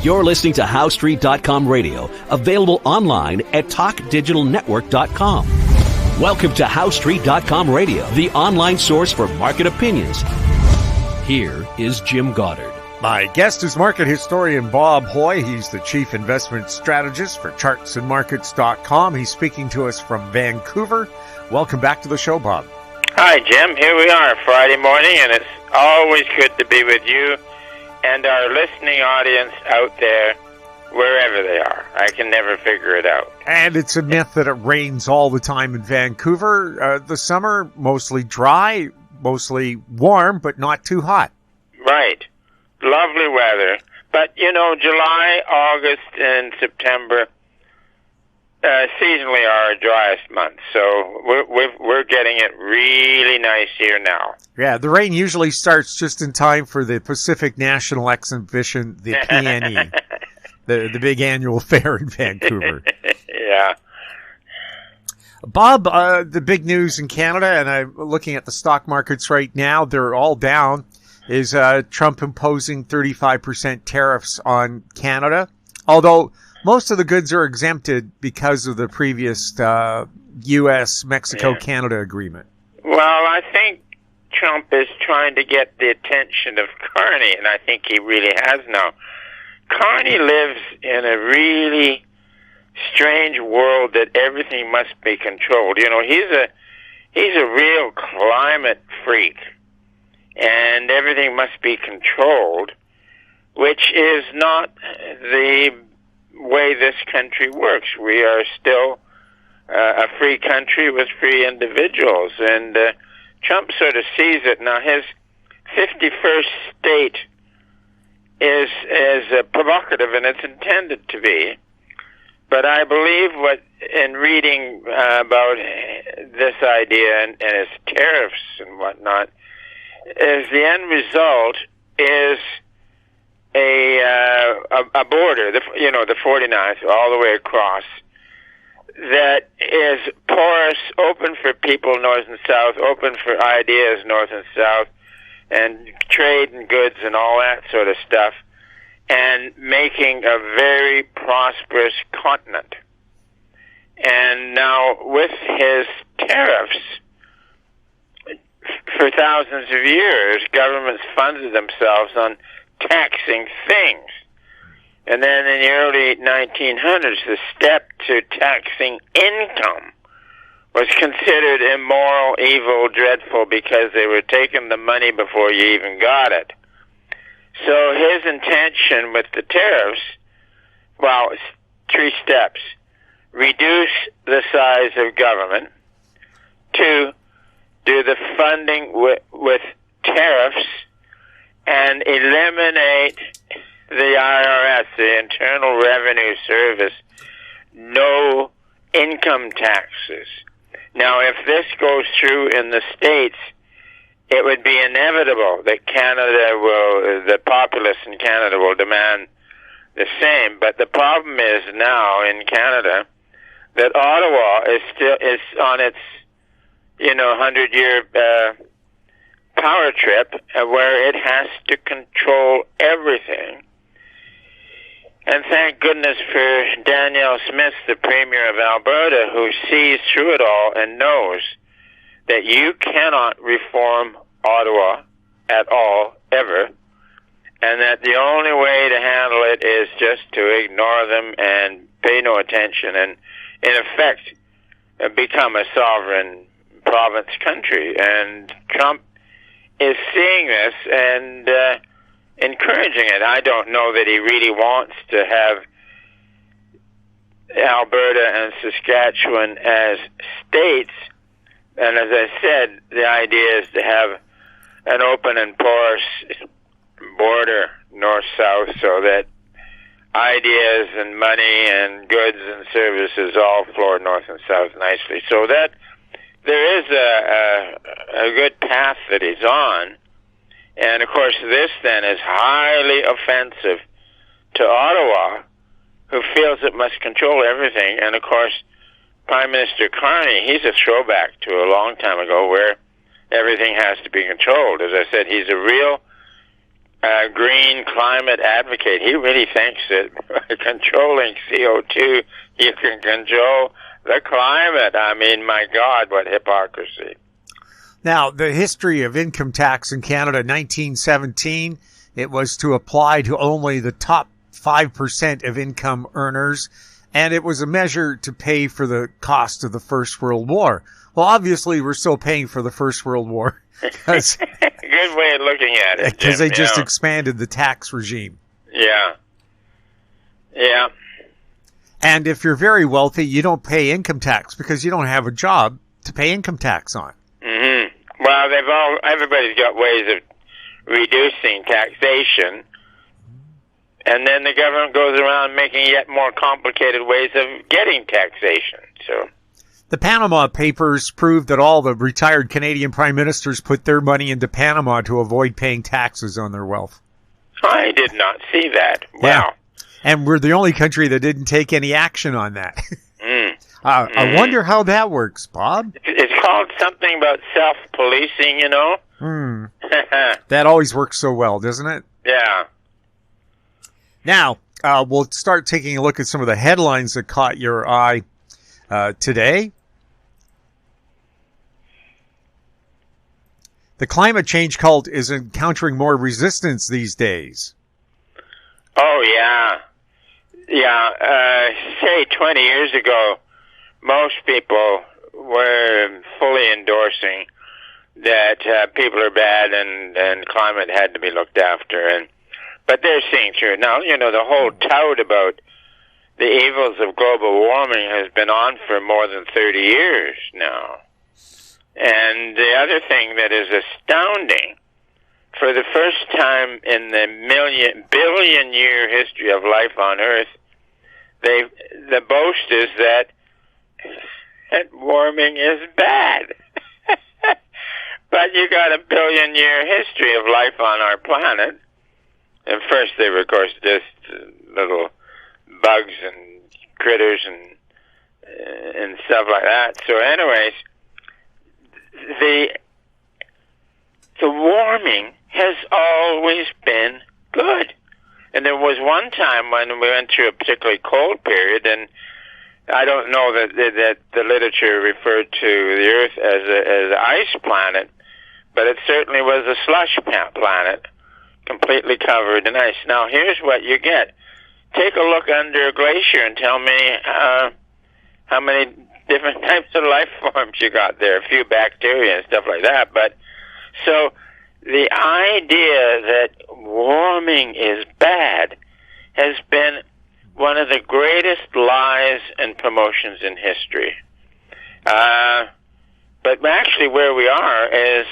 You're listening to HowStreet.com radio, available online at TalkDigitalNetwork.com. Welcome to HowStreet.com radio, the online source for market opinions. Here is Jim Goddard. My guest is market historian Bob Hoye. He's the chief investment strategist for chartsandmarkets.com. He's speaking to us from Vancouver. Welcome back to the show, Bob. Hi, Jim. Here we are Friday morning, and it's always good to be with you and our listening audience out there, wherever they are. I can never figure it out. And it's a myth that it rains all the time in Vancouver. The summer, mostly dry, mostly warm, but not too hot. Right. Lovely weather. But, July, August, and September seasonally are our driest months. So we're getting it really nice here now. Yeah, the rain usually starts just in time for the Pacific National Exhibition, the PNE, the big annual fair in Vancouver. Yeah. Bob, the big news in Canada, and I'm looking at the stock markets right now, they're all down, is Trump imposing 35% tariffs on Canada, although most of the goods are exempted because of the previous U.S.-Mexico-Canada agreement. Well, I think Trump is trying to get the attention of Carney, and I think he really has now. Carney lives in a really strange world that everything must be controlled. He's a real climate freak, and everything must be controlled, which is not the way this country works. We are still a free country with free individuals, and Trump sort of sees it. Now, his 51st state is provocative, and it's intended to be. But I believe in reading about this idea and its tariffs and whatnot, is the end result is a border, the 49th, all the way across, that is porous, open for people north and south, open for ideas north and south, and trade and goods and all that sort of stuff, and making a very prosperous continent. And now with his tariffs, for thousands of years, governments funded themselves on taxing things. And then in the early 1900s, the step to taxing income was considered immoral, evil, dreadful, because they were taking the money before you even got it. So his intention with the tariffs, well, it's three steps. Reduce the size of government. 2, do the funding with tariffs, and eliminate the IRS, the Internal Revenue Service, no income taxes. Now, if this goes through in the States, it would be inevitable that the populace in Canada will demand the same. But the problem is now in Canada that Ottawa is on its 100-year power trip, where it has to control everything. And thank goodness for Danielle Smith, the Premier of Alberta, who sees through it all and knows that you cannot reform Ottawa at all, ever, and that the only way to handle it is just to ignore them and pay no attention and, in effect, become a sovereign province country. And Trump is seeing this and encouraging it. I don't know that he really wants to have Alberta and Saskatchewan as states. And as I said, the idea is to have an open and porous border north-south so that ideas and money and goods and services all flow north and south nicely. So that there is a good path that he's on. And, of course, this then is highly offensive to Ottawa, who feels it must control everything. And, of course, Prime Minister Carney, he's a throwback to a long time ago where everything has to be controlled. As I said, he's a real green climate advocate. He really thinks that by controlling CO2, you can control the climate. I mean, my God, what hypocrisy. Now, the history of income tax in Canada, 1917, it was to apply to only the top 5% of income earners, and it was a measure to pay for the cost of the First World War. Well, obviously, we're still paying for the First World War. Good way of looking at it, because they just yeah. expanded the tax regime. Yeah. Yeah. And if you're very wealthy, you don't pay income tax because you don't have a job to pay income tax on. Mm-hmm. Well, everybody's got ways of reducing taxation, and then the government goes around making yet more complicated ways of getting taxation. So, the Panama Papers proved that all the retired Canadian prime ministers put their money into Panama to avoid paying taxes on their wealth. I did not see that. Wow. Yeah. And we're the only country that didn't take any action on that. I wonder how that works, Bob. It's called something about self-policing, you know? That always works so well, doesn't it? Yeah. Now, we'll start taking a look at some of the headlines that caught your eye today. The climate change cult is encountering more resistance these days. Oh, yeah. Yeah. Say 20 years ago, most people were fully endorsing that people are bad and climate had to be looked after. But they're seeing through it. Now, you know, the whole tout about the evils of global warming has been on for more than 30 years now. And the other thing that is astounding, for the first time in the billion-year history of life on Earth, the boast is that warming is bad. But you got a billion-year history of life on our planet. And first they were, of course, just little bugs and critters and stuff like that. So anyways, the warming has always been good. And there was one time when we went through a particularly cold period, and I don't know that the literature referred to the Earth as an ice planet, but it certainly was a slush planet, completely covered in ice. Now, here's what you get. Take a look under a glacier and tell me how many different types of life forms you got there, a few bacteria and stuff like that. But so the idea that warming is bad has been one of the greatest lies and promotions in history. But actually where we are is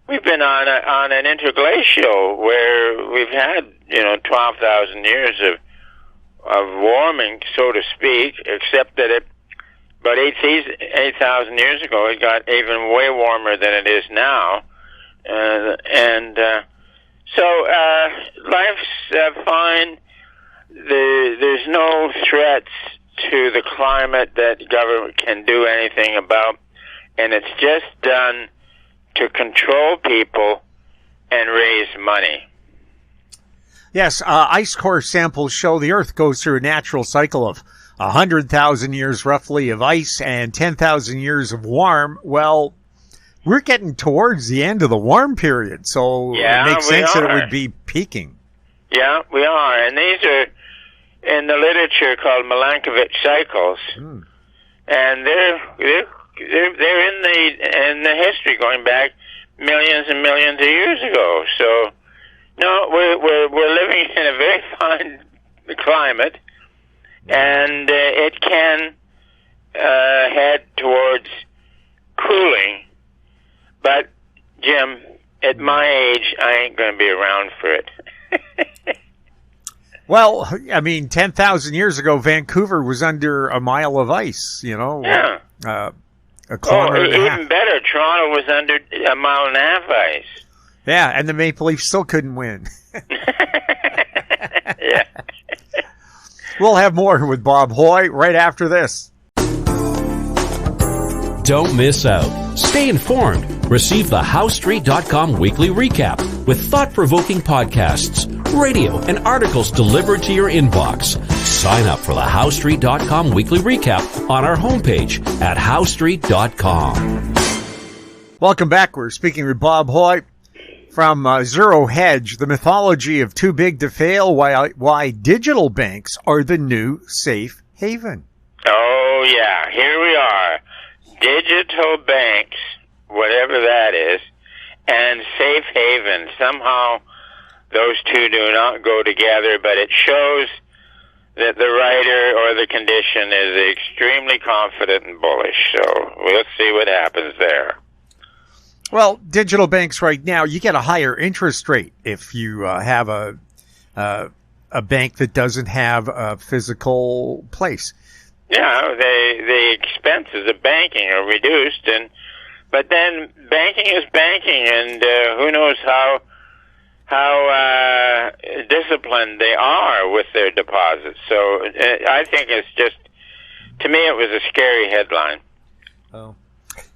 we've been on an interglacial where we've had, 12,000 years of warming, so to speak, except that about 8,000 years ago it got even way warmer than it is now. So life's fine. There's no threats to the climate that government can do anything about, and it's just done to control people and raise money. Yes, ice core samples show the Earth goes through a natural cycle of 100,000 years roughly of ice and 10,000 years of warm. Well, we're getting towards the end of the warm period, so it makes sense that it would be peaking. Yeah, we are, and these are in the literature called Milankovitch cycles, and they're in the history going back millions and millions of years ago. So, no, we're living in a very fine climate, and it can head towards cooling. But Jim, at my age, I ain't going to be around for it. Well, I mean, 10,000 years ago, Vancouver was under a mile of ice, Yeah. A kilometer and a half. Even better, Toronto was under a mile and a half ice. Yeah, and the Maple Leafs still couldn't win. Yeah. We'll have more with Bob Hoye right after this. Don't miss out. Stay informed. Receive the HowStreet.com weekly recap with thought-provoking podcasts, radio, and articles delivered to your inbox. Sign up for the HowStreet.com weekly recap on our homepage at HowStreet.com. Welcome back. We're speaking with Bob Hoye from Zero Hedge, the mythology of too big to fail, why digital banks are the new safe haven. Oh, yeah. Here we are. Digital banks, whatever that is, and safe haven. Somehow those two do not go together, but it shows that the writer or the condition is extremely confident and bullish. So we'll see what happens there. Well, digital banks right now, you get a higher interest rate if you have a bank that doesn't have a physical place. Yeah, the expenses of banking are reduced, but then banking is banking, and who knows how disciplined they are with their deposits. So I think it's just, to me, it was a scary headline. Oh.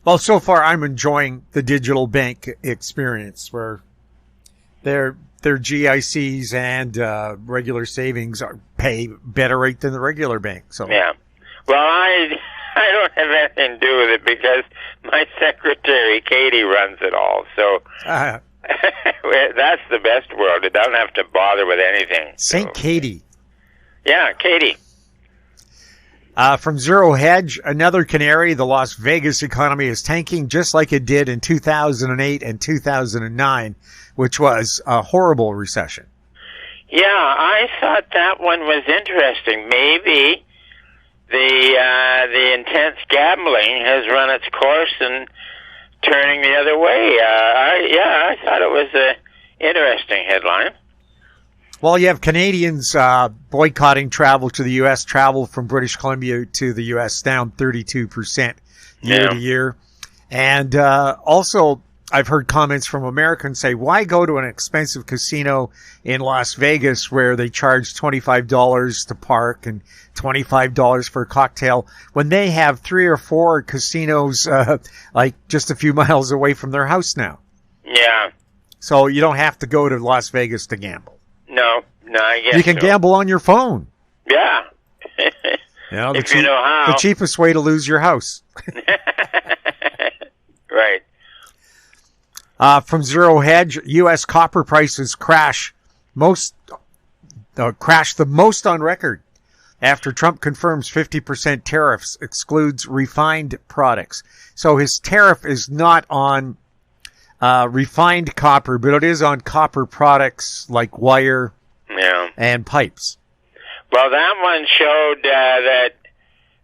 Well, so far I'm enjoying the digital bank experience where their GICs and regular savings pay better rate than the regular bank. So yeah. Well, I don't have anything to do with it because my secretary Katie runs it all. So that's the best world. It doesn't have to bother with anything. St. Katie. Yeah, Katie. From Zero Hedge, another canary, the Las Vegas economy is tanking just like it did in 2008 and 2009, which was a horrible recession. Yeah, I thought that one was interesting. Maybe the intense gambling has run its course and turning the other way. I thought it was an interesting headline. Well, you have Canadians boycotting travel to the U.S. Travel from British Columbia to the U.S. down 32% year to year. And also, I've heard comments from Americans say, why go to an expensive casino in Las Vegas where they charge $25 to park and $25 for a cocktail when they have 3 or 4 casinos like just a few miles away from their house now? Yeah. So you don't have to go to Las Vegas to gamble. No, I guess you can gamble on your phone. Yeah. If you know how. The cheapest way to lose your house. Right. From Zero Hedge, U.S. copper prices crashed the most on record after Trump confirms 50% tariffs excludes refined products. So his tariff is not on refined copper, but it is on copper products like wire and pipes. Well, that one showed that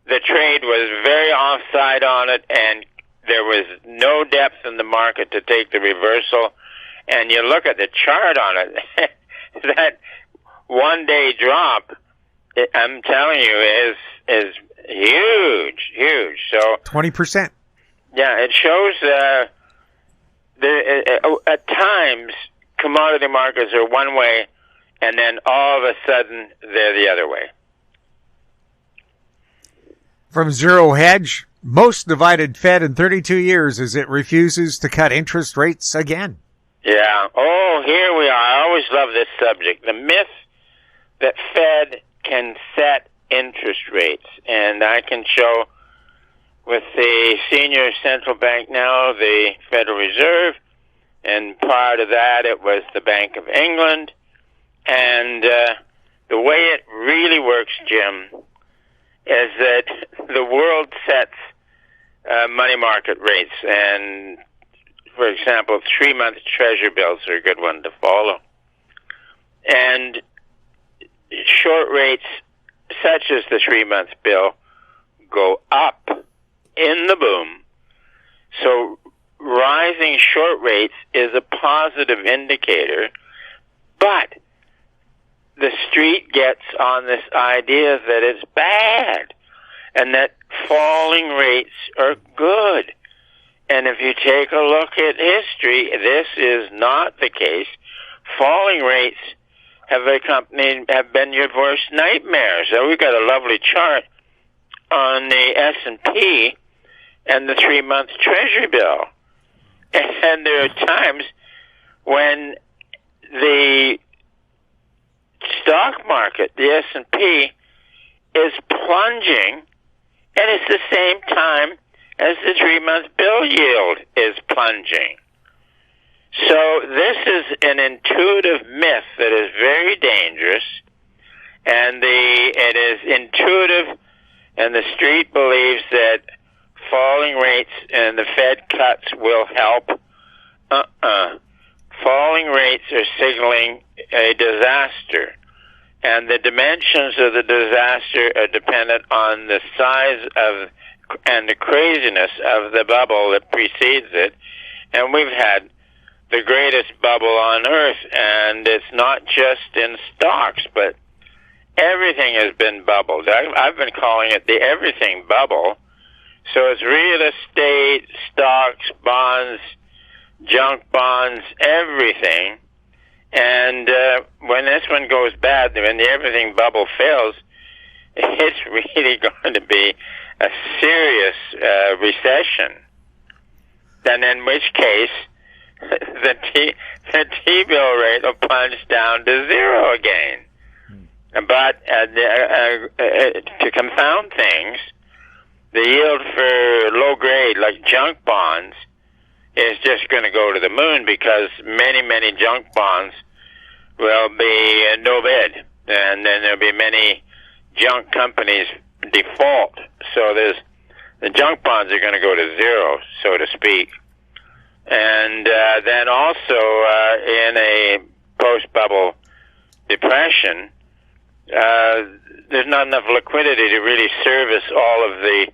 the trade was very offside on it, and there was no depth in the market to take the reversal. And you look at the chart on it, that one-day drop, I'm telling you, is huge. So 20%. Yeah, it shows at times commodity markets are one way, and then all of a sudden they're the other way. From Zero Hedge, most divided Fed in 32 years as it refuses to cut interest rates again. Yeah. Oh, here we are. I always love this subject. The myth that Fed can set interest rates. And I can show with the senior central bank now, the Federal Reserve, and prior to that it was the Bank of England. And the way it really works, Jim, is that the world sets money market rates. And, for example, 3-month Treasury bills are a good one to follow. And short rates, such as the 3-month bill, go up in the boom. So rising short rates is a positive indicator, but the street gets on this idea that it's bad and that falling rates are good. And if you take a look at history, this is not the case. Falling rates have been your worst nightmare. So we've got a lovely chart on the S&P and the 3-month Treasury bill. And there are times when the stock market, the S&P, is plunging, and it's the same time as the 3-month bill yield is plunging. So this is an intuitive myth that is very dangerous, and it is intuitive, and the street believes that falling rates and the Fed cuts will help. Falling rates are signaling a disaster, and the dimensions of the disaster are dependent on the size of and the craziness of the bubble that precedes it. And we've had the greatest bubble on earth, and it's not just in stocks, but everything has been bubbled. I've been calling it the everything bubble. So it's real estate, stocks, bonds, junk bonds, everything. And when this one goes bad, when the everything bubble fails, it's really going to be a serious recession. And in which case, the T-bill rate will plunge down to zero again. But to confound things, the yield for low grade, like junk bonds, is just going to go to the moon because many junk bonds will be no bid, and then there'll be many junk companies default. So the junk bonds are going to go to zero, so to speak. And then also in a post-bubble depression, there's not enough liquidity to really service all of the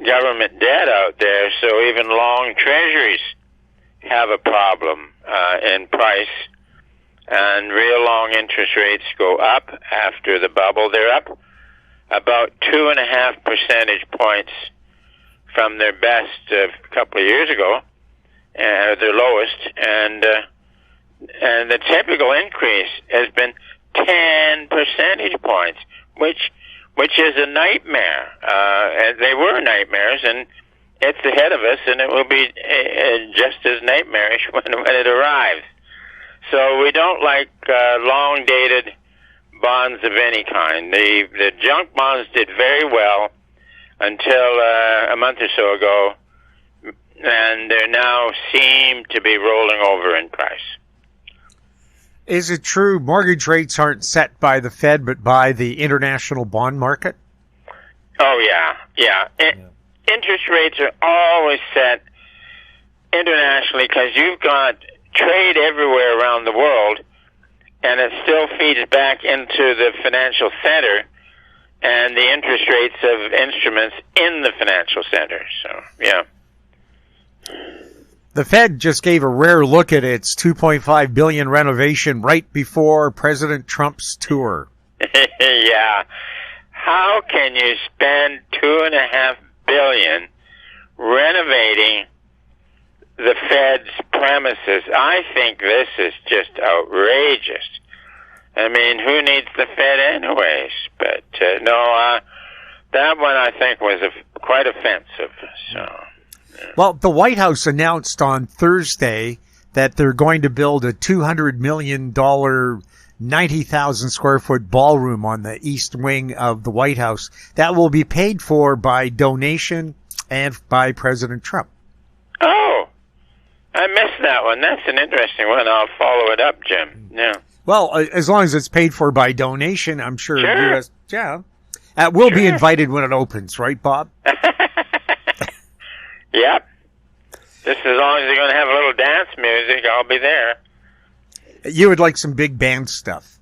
government debt out there, so even long treasuries have a problem in price, and real long interest rates go up after the bubble. They're up about 2.5 percentage points from their best a couple of years ago, their lowest, and the typical increase has been 10 percentage points, which is a nightmare. And they were nightmares, and it's ahead of us, and it will be just as nightmarish when it arrives. So we don't like long-dated bonds of any kind. The junk bonds did very well until a month or so ago, and they now seem to be rolling over in price. Is it true mortgage rates aren't set by the Fed but by the international bond market? Oh, yeah. Interest rates are always set internationally because you've got trade everywhere around the world, and it still feeds back into the financial center and the interest rates of instruments in the financial center. So, yeah. The Fed just gave a rare look at its $2.5 billion renovation right before President Trump's tour. Yeah. How can you spend $2.5 billion renovating the Fed's premises? I think this is just outrageous. I mean, who needs the Fed anyways? But no, that one I think was quite offensive. So. Well, the White House announced on Thursday that they're going to build a $200 million, 90,000 square foot ballroom on the east wing of the White House that will be paid for by donation and by President Trump. Oh, I missed that one. That's an interesting one. I'll follow it up, Jim. Yeah. Well, as long as it's paid for by donation, I'm sure. Sure. US, yeah. We'll be invited when it opens, right, Bob? Yep. Just as long as they're going to have a little dance music, I'll be there. You would like some big band stuff.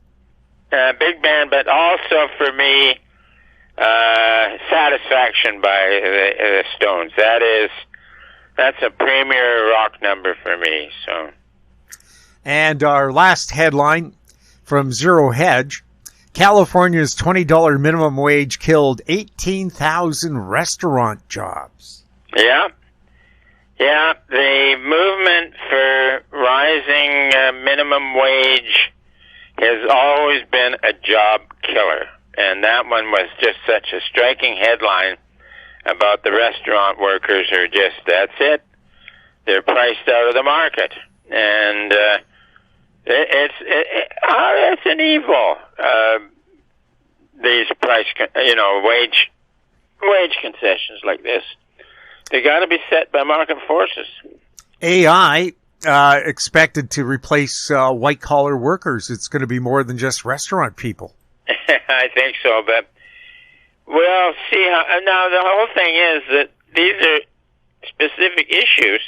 Big band, but also for me, Satisfaction by the Stones. That's a premier rock number for me. So. And our last headline from Zero Hedge: California's $20 minimum wage killed 18,000 restaurant jobs. Yeah. Yeah, the movement for rising minimum wage has always been a job killer. And that one was just such a striking headline about the restaurant workers who are just, that's it. they're priced out of the market, and it's an evil. These wage concessions like this, they got to be set by market forces. AI expected to replace white-collar workers. It's going to be more than just restaurant people. I think so, but we'll see how. Now, the whole thing is that these are specific issues,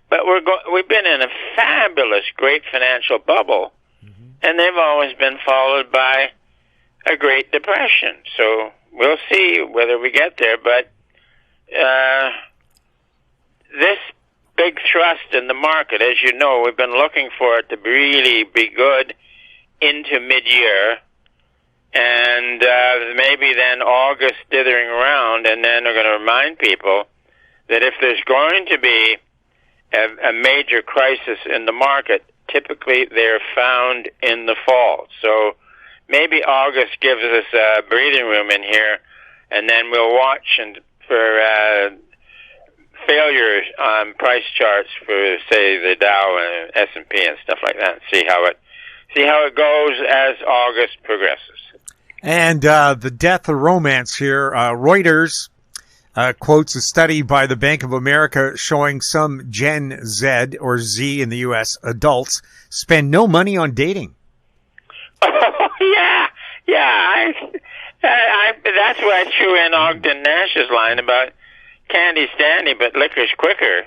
but we've been in a fabulous, great financial bubble, and they've always been followed by a Great Depression. So we'll see whether we get there, but this big thrust in the market, as you know, we've been looking for it to really be good into mid-year, and maybe then August dithering around, and then we're going to remind people that if there's going to be a major crisis in the market, typically they're found in the fall. So maybe August gives us a breathing room in here, and then we'll watch for failures on price charts for, say, the Dow and S&P and stuff like that, and see how it goes as August progresses. And the death of romance here. Reuters quotes a study by the Bank of America showing some Gen Z or Z in the U.S. adults spend no money on dating. Oh, yeah. That's why I threw in Ogden Nash's line about candy's dandy, but liquor's quicker.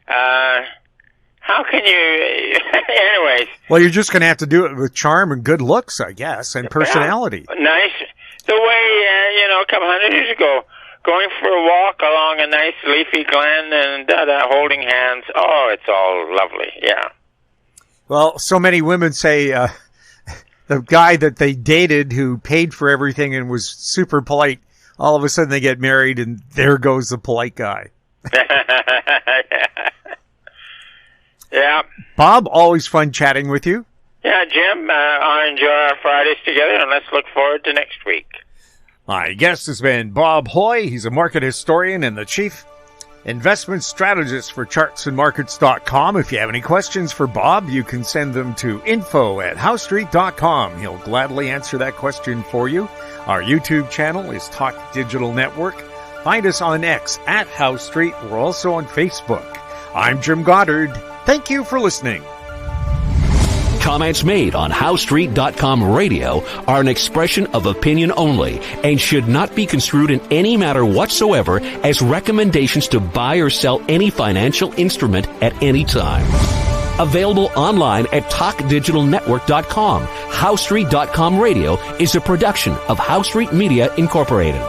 How can you... Anyways. Well, you're just going to have to do it with charm and good looks, I guess, and personality. Yeah, nice. The way, a couple hundred years ago, going for a walk along a nice leafy glen and holding hands. Oh, it's all lovely, yeah. Well, so many women say the guy that they dated who paid for everything and was super polite, all of a sudden they get married and there goes the polite guy. Yeah. Bob, always fun chatting with you. Yeah, Jim, I enjoy our Fridays together, and let's look forward to next week. My guest has been Bob Hoye. He's a market historian and the chief investment strategist for chartsandmarkets.com. If you have any questions for Bob, you can send them to info@howstreet.com. He'll gladly answer that question for you. Our YouTube channel is Talk Digital Network. Find us on X @HowStreet. We're also on Facebook. I'm Jim Goddard. Thank you for listening. Comments made on HowStreet.com radio are an expression of opinion only and should not be construed in any matter whatsoever as recommendations to buy or sell any financial instrument at any time. Available online at TalkDigitalNetwork.com. HowStreet.com radio is a production of HowStreet Media Incorporated.